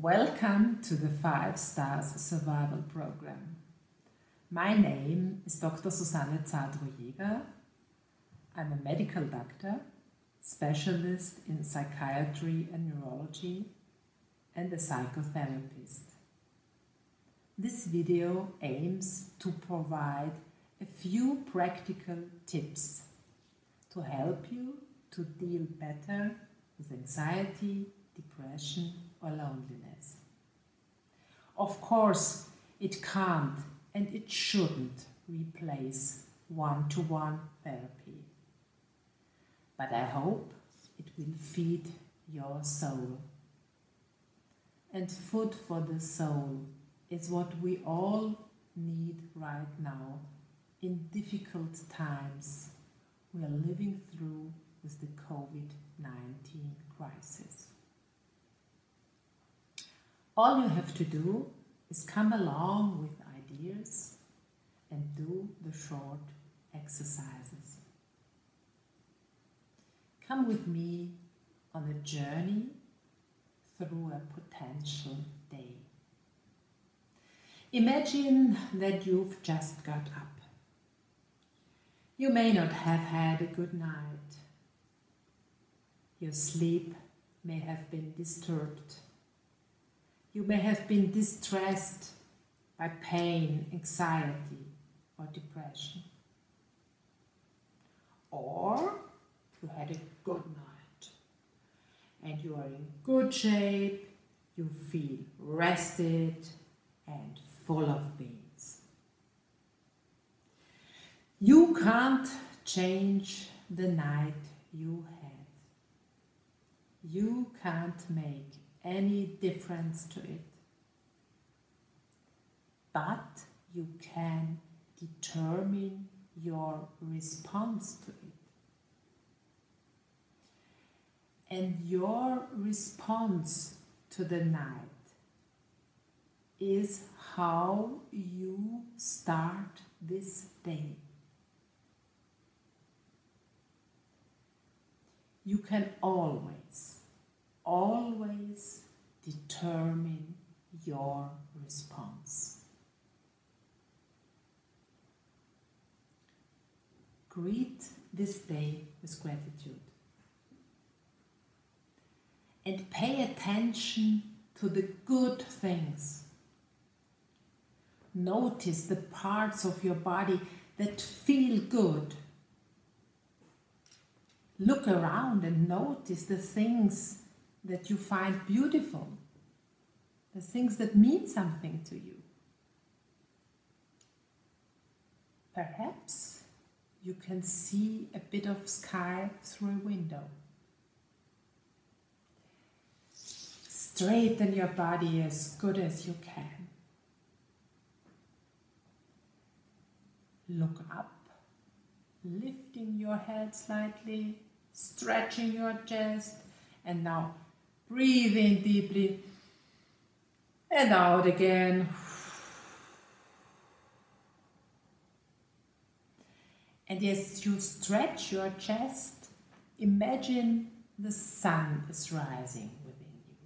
Welcome to the 5 Stars Survival Program. My name is Dr. Susanne Zadro-Jäger. I'm a medical doctor, specialist in psychiatry and neurology, and a psychotherapist. This video aims to provide a few practical tips to help you to deal better with anxiety, depression, or loneliness. Of course, it can't and it shouldn't replace one-to-one therapy. But I hope it will feed your soul. And food for the soul is what we all need right now in difficult times we are living through with the COVID-19 crisis. All you have to do is come along with ideas and do the short exercises. Come with me on a journey through a potential day. Imagine that you've just got up. You may not have had a good night. Your sleep may have been disturbed. You may have been distressed by pain, anxiety, or depression. Or you had a good night and you are in good shape, you feel rested and full of beans. You can't change the night you had. You can't make any difference to it. But you can determine your response to it. And your response to the night is how you start this day. You can always determine your response. Greet this day with gratitude. And pay attention to the good things. Notice the parts of your body that feel good. Look around and notice the things that you find beautiful, the things that mean something to you. Perhaps you can see a bit of sky through a window. Straighten your body as good as you can. Look up, lifting your head slightly, stretching your chest, and now breathe in deeply and out again. And as you stretch your chest, imagine the sun is rising within you.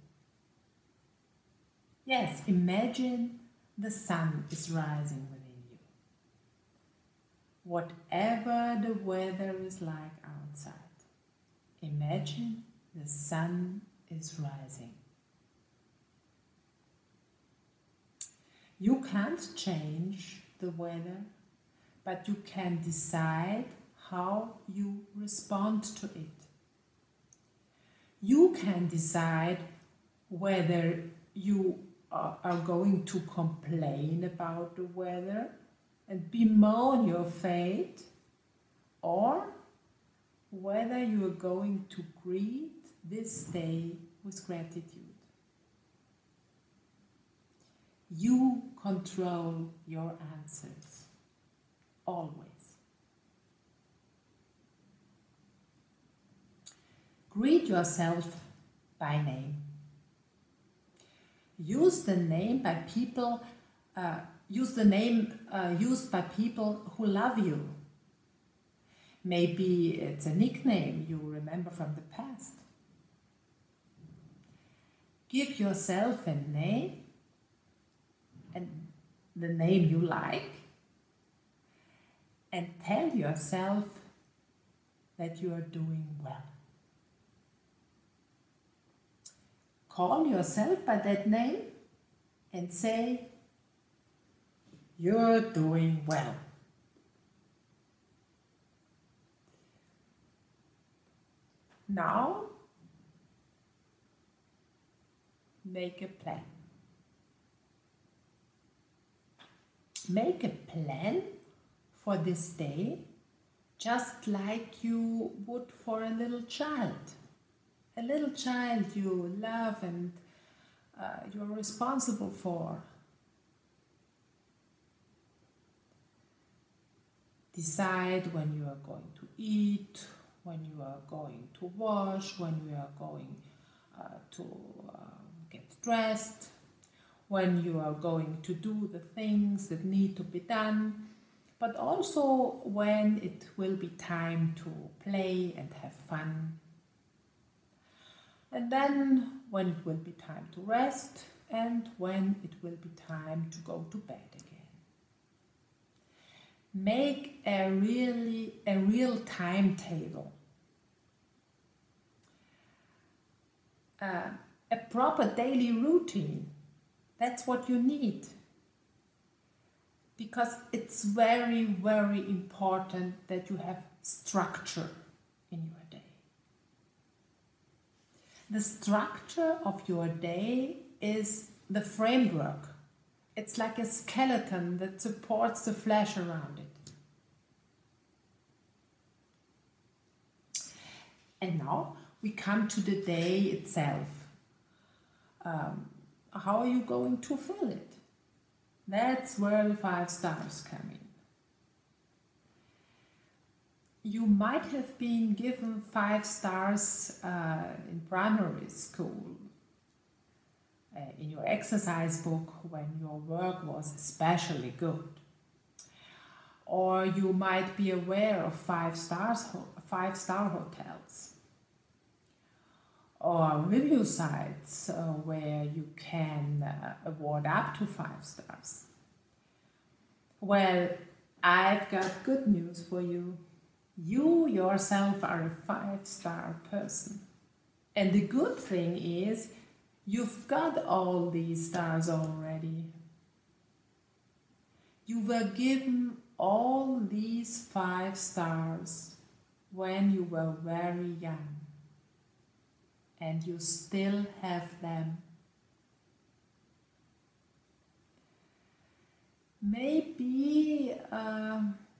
Yes, imagine the sun is rising within you. Whatever the weather is like outside, imagine the sun is rising. You can't change the weather, but you can decide how you respond to it. You can decide whether you are going to complain about the weather and bemoan your fate, or whether you are going to greet this day with gratitude. You control your answers, always. Greet yourself by name. Use the name by people. Use the name used by people who love you. Maybe it's a nickname you remember from the past. Give yourself a name, and the name you like, and tell yourself that you are doing well. Call yourself by that name and say, you're doing well. Now, make a plan. Make a plan for this day, just like you would for a little child. A little child you love and you're responsible for. Decide when you are going to eat, when you are going to wash, when you are going to get dressed, when you are going to do the things that need to be done, but also when it will be time to play and have fun. And then when it will be time to rest and when it will be time to go to bed again. Make a real timetable. A proper daily routine. That's what you need. Because it's very important that you have structure in your day. The structure of your day is the framework. It's like a skeleton that supports the flesh around it. And now we come to the day itself. How are you going to fill it? That's where the 5 stars come in. You might have been given 5 stars in primary school, in your exercise book when your work was especially good. Or you might be aware of 5-star hotels. Or review sites where you can award up to 5 stars. Well, I've got good news for you. You yourself are a 5-star person. And the good thing is, you've got all these stars already. You were given all these 5 stars when you were very young. And you still have them. Maybe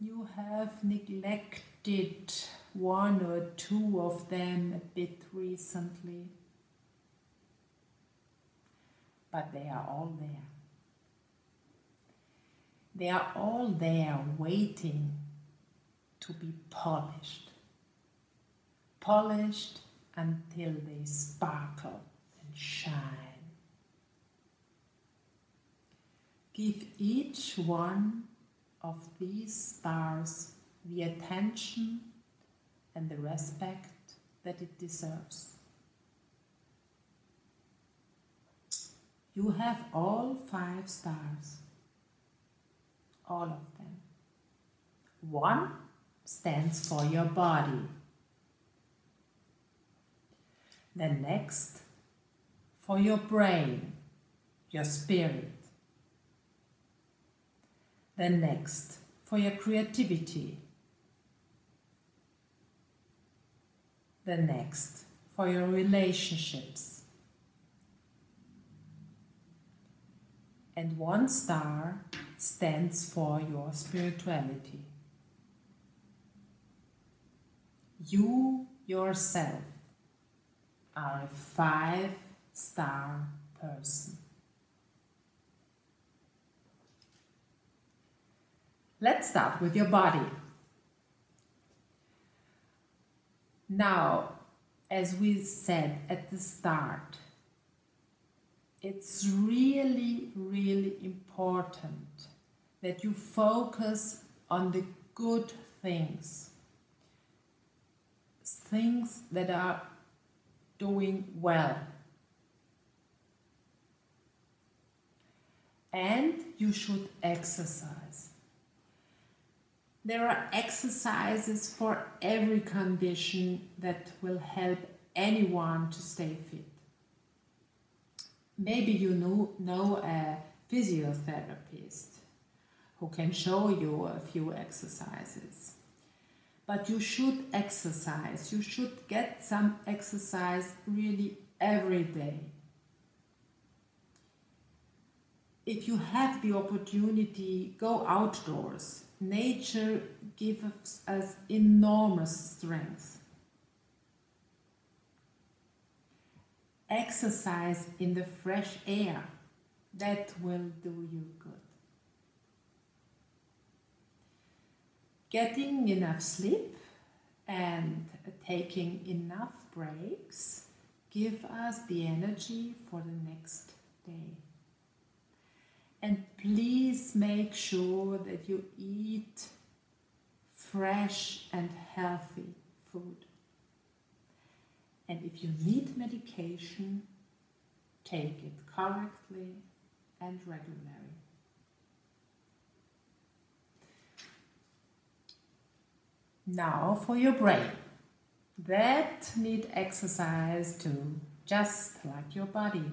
you have neglected 1 or 2 of them a bit recently. But they are all there. They are all there waiting to be polished. Polished until they sparkle and shine. Give each one of these stars the attention and the respect that it deserves. You have all 5 stars, all of them. 1 stands for your body. The next for your brain, your spirit. The next for your creativity. The next for your relationships. And 1 star stands for your spirituality. You yourself are a 5-star person. Let's start with your body. Now, as we said at the start, it's really important that you focus on the good things. Things that are doing well. And you should exercise. There are exercises for every condition that will help anyone to stay fit. Maybe you know a physiotherapist who can show you a few exercises. But you should exercise. You should get some exercise really every day. If you have the opportunity, go outdoors. Nature gives us enormous strength. Exercise in the fresh air, that will do you good. Getting enough sleep and taking enough breaks give us the energy for the next day. And please make sure that you eat fresh and healthy food. And if you need medication, take it correctly and regularly. Now for your brain. That needs exercise too, just like your body.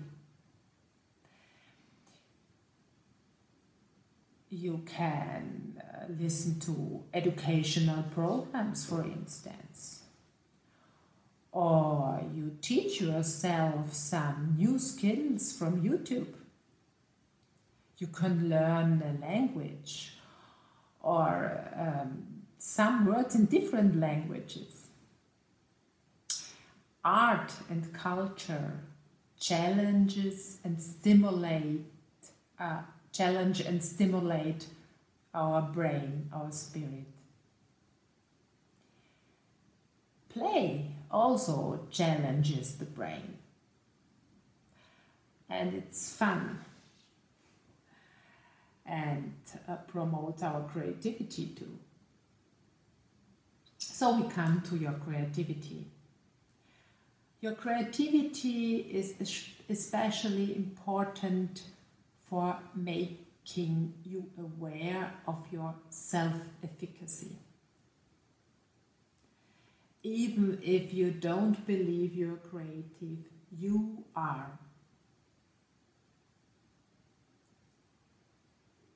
You can listen to educational programs, for instance. Or you teach yourself some new skills from YouTube. You can learn a language or some words in different languages. Art and culture challenge and stimulate our brain, our spirit. Play also challenges the brain. And it's fun. And promotes our creativity too. So we come to your creativity. Your creativity is especially important for making you aware of your self-efficacy. Even if you don't believe you're creative, you are.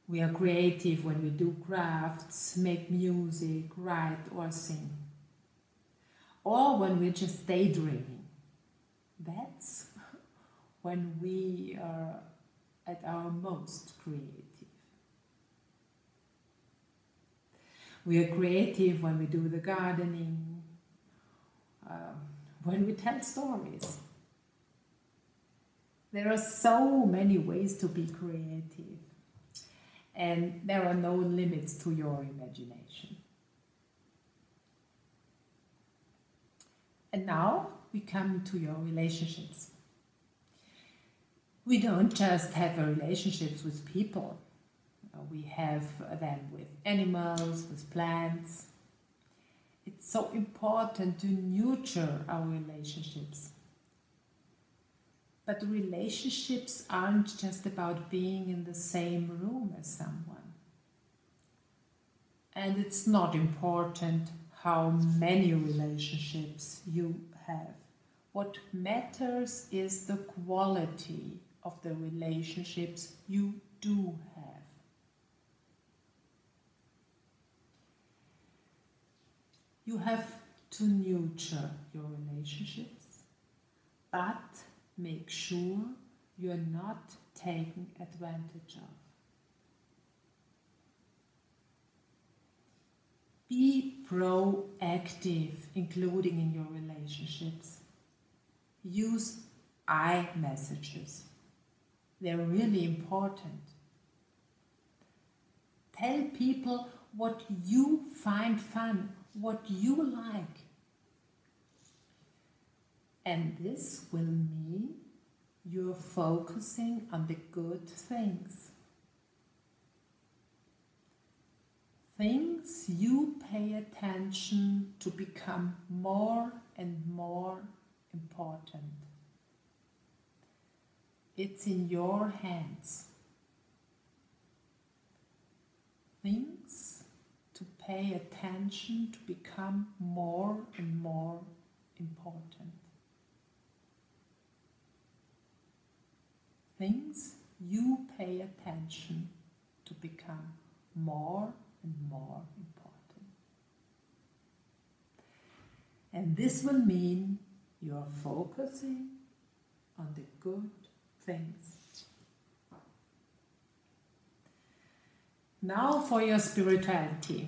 We are creative when we do crafts, make music, write or sing. Or when we're just daydreaming. That's when we are at our most creative. We are creative when we do the gardening, when we tell stories. There are so many ways to be creative, and there are no limits to your imagination. And now we come to your relationships. We don't just have relationships with people. We have them with animals, with plants. It's so important to nurture our relationships. But relationships aren't just about being in the same room as someone. And it's not important how many relationships you have. What matters is the quality of the relationships you do have. You have to nurture your relationships, but make sure you're not taken advantage of. Be proactive, including in your relationships. Use I messages. They're really important. Tell people what you find fun, what you like. And this will mean you're focusing on the good things. Things you pay attention to become more and more important. It's in your hands. things to pay attention to become more and more important. Things you pay attention to become more and more important. And this will mean you are focusing on the good things. Now for your spirituality.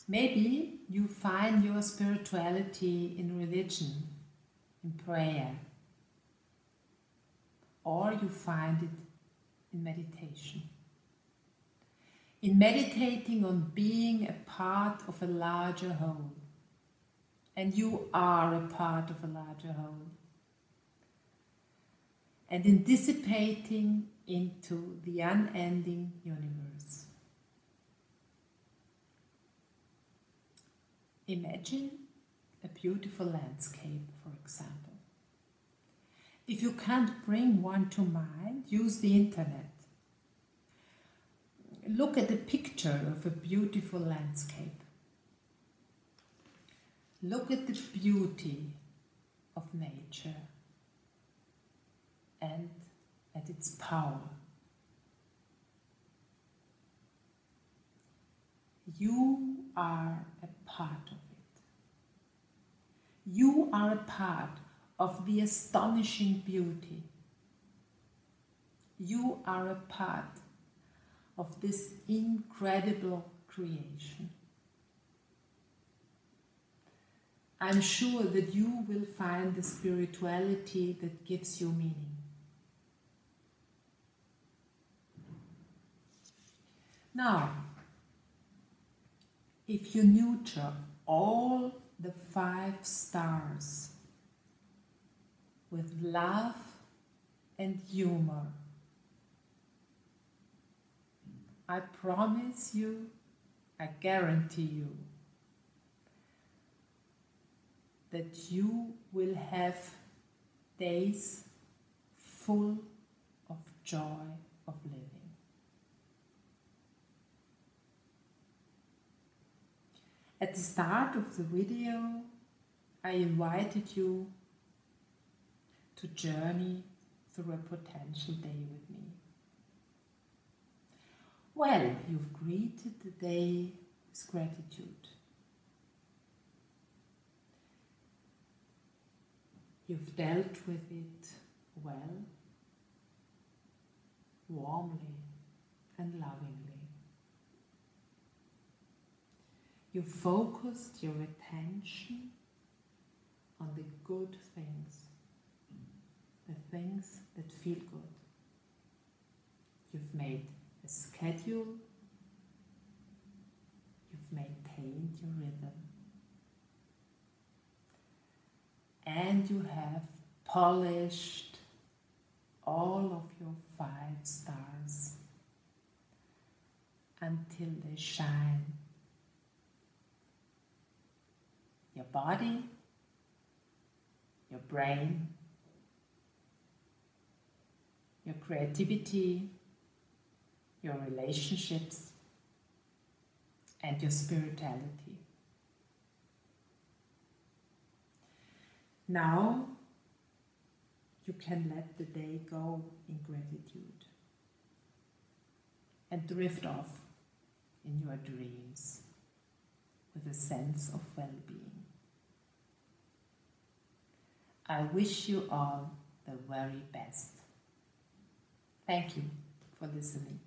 Maybe you find your spirituality in religion, in prayer, or you find it in meditation. In meditating on being a part of a larger whole. And you are a part of a larger whole. And in dissipating into the unending universe. Imagine a beautiful landscape, for example. If you can't bring one to mind, use the internet. Look at a picture of a beautiful landscape. Look at the beauty of nature and at its power. You are a part of it. You are a part of the astonishing beauty. You are a part of this incredible creation. I'm sure that you will find the spirituality that gives you meaning. Now, if you nurture all the 5 stars with love and humor, I promise you, I guarantee you, that you will have days full of joy of living. At the start of the video, I invited you to journey through a potential day with me. Well, you've greeted the day with gratitude. You've dealt with it well, warmly and lovingly. You focused your attention on the good things, the things that feel good. You've made a schedule, you've maintained your rhythm, and you have polished all of your 5 stars until they shine. Your body, your brain, your creativity, your relationships, and your spirituality. Now you can let the day go in gratitude and drift off in your dreams with a sense of well-being. I wish you all the very best. Thank you for listening.